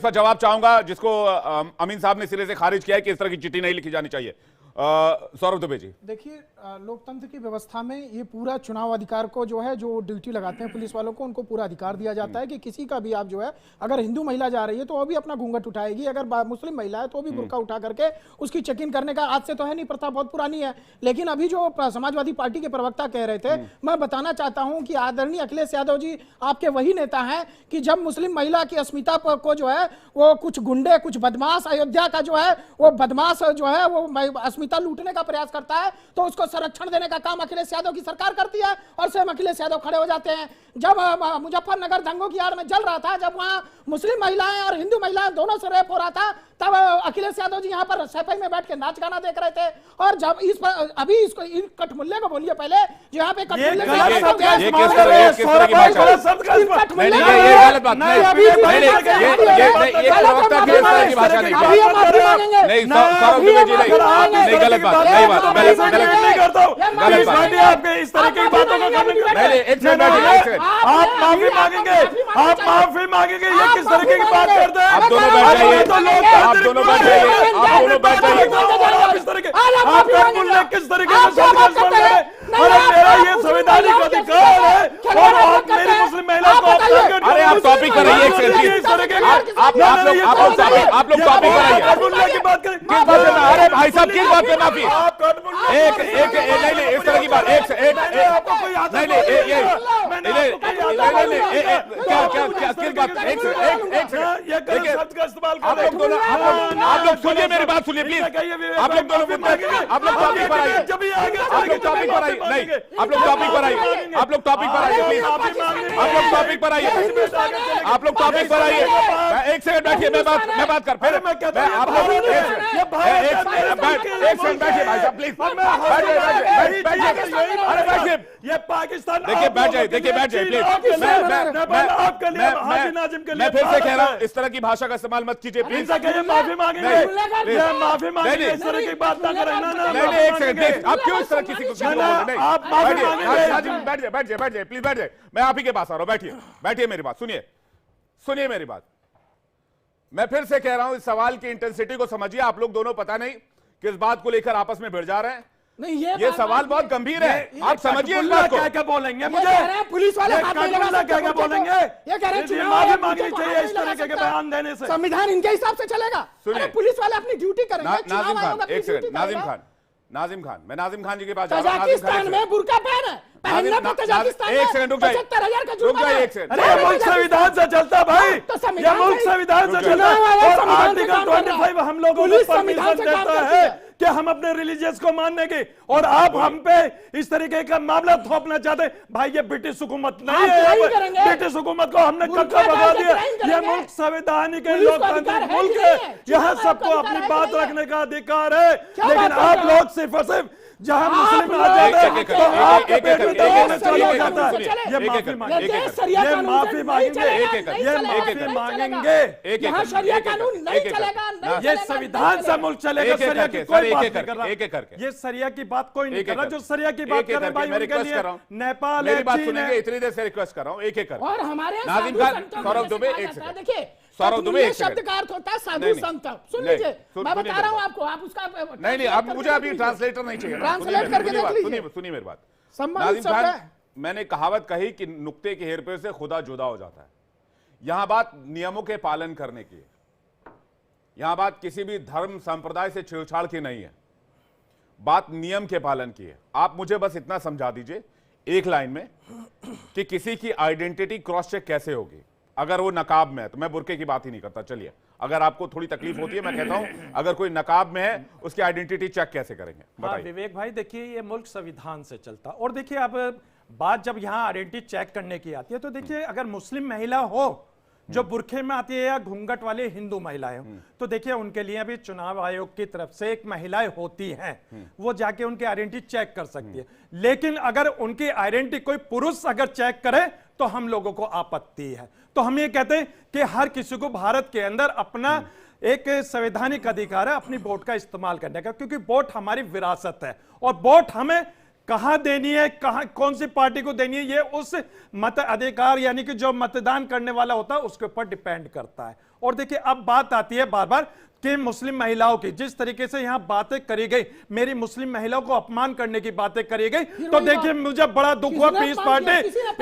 इसका जवाब चाहूंगा जिसको अमीन साहब ने सिरे से खारिज किया है कि इस तरह की चिट्ठी नहीं लिखी जानी चाहिए। सौरभ दुबे जी, देखिए, लोकतंत्र की व्यवस्था में ये पूरा चुनाव अधिकार को जो है, जो ड्यूटी लगाते हैं पुलिस वालों को, उनको पूरा अधिकार दिया जाता है कि किसी का भी आप जो है, अगर हिंदू महिला जा रही है तो वो भी अपना घूंघट उठाएगी, अगर मुस्लिम महिला है तो भी बुर्का उठा करके उसकी चेकिंग करने का, आज से तो है नहीं, प्रथा बहुत पुरानी है। लेकिन अभी जो समाजवादी पार्टी के प्रवक्ता कह रहे थे, मैं बताना चाहता हूं कि आदरणीय अखिलेश यादव जी आपके वही नेता हैं कि जब मुस्लिम महिला की अस्मिता को जो है वो कुछ गुंडे, कुछ बदमाश, अयोध्या का जो है वो बदमाश जो है वो अस्मिता लूटने का प्रयास करता है, तो उसको संरक्षण देने का काम अखिलेश यादव की सरकार करती है और स्वयं अखिलेश यादव खड़े हो जाते हैं। जब मुजफ्फरनगर दंगों की आड़ में जल रहा था, जब वहां मुस्लिम महिलाएं और हिंदू महिलाएं दोनों से रेप हो रहा था, तब अखिलेश यादव जी यहाँ पर सफाई में बैठ के नाच गाना देख रहे थे। और जब इस पर अभी इसको इन कठमुल्ले को बोलिए पहले, जो यहाँ पे कठमुल्ले आप माफी मांगेंगे, आप माफी मांगेंगे, ये किस तरीके की बात करते हैं? आप दोनों बैठ जाइए, आप दोनों बैठ जाइए, आप दोनों बैठ जाइए। किस तरीके से? अरे मेरा ये संवैधानिक अधिकार है और आप मेरी मुस्लिम महिला को अरे आप टॉपिक पर रहिए, आप लोग टॉपिक पर रहिए। की बात करें, किस बात पे? अरे भाई साहब किस बात पे माफी? एक नहीं इस तरह की बात, आपको कोई आता नहीं क्या किस बात? एक आप लोग सुनिए मेरी बात, सुनिए प्लीज। आप लोग दोनों आप लोग टॉपिक पर आइए, आप लोग टॉपिक पर आइए, नहीं आप लोग टॉपिक पर आइए, आप लोग टॉपिक पर आइए प्लीज, आप लोग टॉपिक पर आइए, आप लोग टॉपिक पर आइए। एक सेकंड बैठिए, मैं बात कर, फिर आप लोग एक सेकंड बैठिए भाई साहब प्लीज, अरे बैठिए, ये पाकिस्तान, देखिए बैठ जाइए, देखिए बैठ जाइए प्लीज। मैं फिर से कह रहा हूँ इस तरह की भाषा का इस्तेमाल मत कीजिए प्लीज। माफी मांगेंगे, माफी मांगेंगे, इस तरह की बात ना करें। नहीं एक सेकंड, आप क्यों इस तरह किसी को आप माफी मांगेंगे, बैठ जाइए प्लीज, बैठ जाइए। मैं आप ही के पास आ रहा हूँ, बैठिए मेरी बात सुनिए मेरी बात। मैं फिर से कह रहा हूं इस सवाल की इंटेंसिटी को समझिए। आप लोग दोनों पता नहीं किस बात को लेकर आपस में भिड़ जा रहे हैं। नहीं, ये सवाल बहुत गंभीर है, आप समझिए इस बात को। क्या बोलेंगे मुझे? पुलिस वाले क्या बोलेंगे? ये कह रहे हैं माफी मांगनी चाहिए इस तरह के बयान देने से। संविधान इनके हिसाब से चलेगा। सुनिए, पुलिस वाले अपनी ड्यूटी करेंगे। नाजिम खान, एक सेकंड, नाजिम खान, मैं नाजिम खान जी के पास जा रहा हूं। तजाकिस्तान में बुर्का पहन है, एक सेकंड रुक जाइए, 75,000 का जुर्माना रुक जाइए है। एक सेकंड। अरे मुल्क संविधान से चलता भाई, ये मुल्क संविधान से चलता है और आर्टिकल 25 हम लोगों को परमिशन देता है कि हम अपने रिलीजियस को मानने की, और आप हम पे इस तरीके का मामला थोपना चाहते हैं। भाई ये ब्रिटिश हुकूमत नहीं है, ब्रिटिश हुकूमत को हमने कब्जा भगा दिया। ये मुल्क संवैधानिक लोकतांत्रिक मुल्क है, यहाँ सबको अपनी बात रखने का अधिकार है। लेकिन आप लोग सिर्फ और सिर्फ जहां मुस्लिम आ जाते हैं तो आपके पेट में दबाव चला जाता है। ये माफी मांगेंगे, ये माफी मांगेंगे। यहाँ शरिया कानून नहीं चलेगा, ये संविधान से मुल्क चलेगा। सरिया की कोई बात नहीं कर रहा, एक करके ये सरिया की बात कोई नहीं कर रहा। जो सरिया की बात कर रहे हैं भाई, उनके लिए नेपाल, मेरी बात सुनेंगे, इतनी देर से रिक्वेस्ट कर रहा हूँ, एक करके। और हमारे नाजिम खान, सौरभ दुबे, एक सेकंड, देखिए सौरभ दुबे, एक शब्द का अर्थ होता है साधु संत। सुन लीजिए, मैं बता रहा हूँ आपको, आप उसका नहीं अब मुझे अभी ट्रांसलेटर नहीं चाहिए। ट्रांसलेट करके देख लीजिए, सुनिए मेरी बात। संबंधित नाजिम खान, मैंने कहावत कही कि नुक्ते के हेरफेर से खुदा जुदा हो जाता है। यहां बात नियमों के पालन करने की है, यहां बात किसी भी धर्म संप्रदाय से छेड़छाड़ की नहीं है, बात नियम के पालन की है। आप मुझे बस इतना समझा दीजिए एक लाइन में कि किसी की आइडेंटिटी क्रॉस चेक कैसे होगी। अगर वो नकाब में है तो मैं बुर्के की बात ही नहीं करता, चलिए अगर आपको थोड़ी तकलीफ होती है मैं कहता हूं अगर कोई नकाब में है उसकी आइडेंटिटी चेक कैसे करेंगे बताइए। विवेक भाई देखिए, ये मुल्क संविधान से चलता, और देखिए अब बात जब यहाँ आइडेंटिटी चेक करने की आती है तो देखिए अगर मुस्लिम महिला हो जो बुरखे में आती है या घूंघट वाले हिंदू महिलाएं हो, तो देखिए उनके लिए भी चुनाव आयोग की तरफ से एक महिलाएं होती हैं, वो जाके उनकी आइडेंटिटी चेक कर सकती है। लेकिन अगर उनकी आइडेंटिटी कोई पुरुष अगर चेक करे तो हम लोगों को आपत्ति है। तो हम ये कहते हैं कि हर किसी को भारत के अंदर अपना एक संवैधानिक अधिकार है अपनी वोट का इस्तेमाल करने का, क्योंकि वोट हमारी विरासत है और वोट हमें कहां देनी है, कहां कौन सी पार्टी को देनी है, ये उस मत अधिकार यानी कि जो मतदान करने वाला होता है उसके ऊपर डिपेंड करता है। और देखिए अब बात आती है बार बार कि मुस्लिम महिलाओं की, जिस तरीके से यहां बातें करी गई, मेरी मुस्लिम महिलाओं को अपमान करने की बातें करी गई, तो देखिए मुझे बड़ा दुख हुआ पीस पार्टी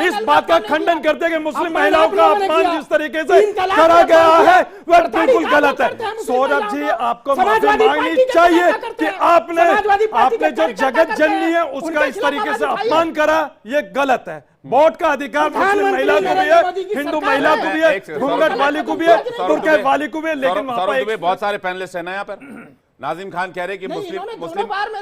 इस बात का खंडन करते हैं कि मुस्लिम महिलाओं का अपमान जिस तरीके से करा गया है वह बिल्कुल गलत है। सौरभ जी, आपको माफी मांगनी चाहिए कि आपने जो जगत जननी है उसका इस तरीके से अपमान करा, ये गलत है। वोट का अधिकार मुस्लिम महिला को भी है, हिंदू महिला को भी है, घूंघट वाली को भी है, बुर्के वाली को भी है, लेकिन वहां पर बहुत सारे पैनलिस्ट हैं ना यहाँ पर। नाजिम खान कह रहे कि मुस्लिम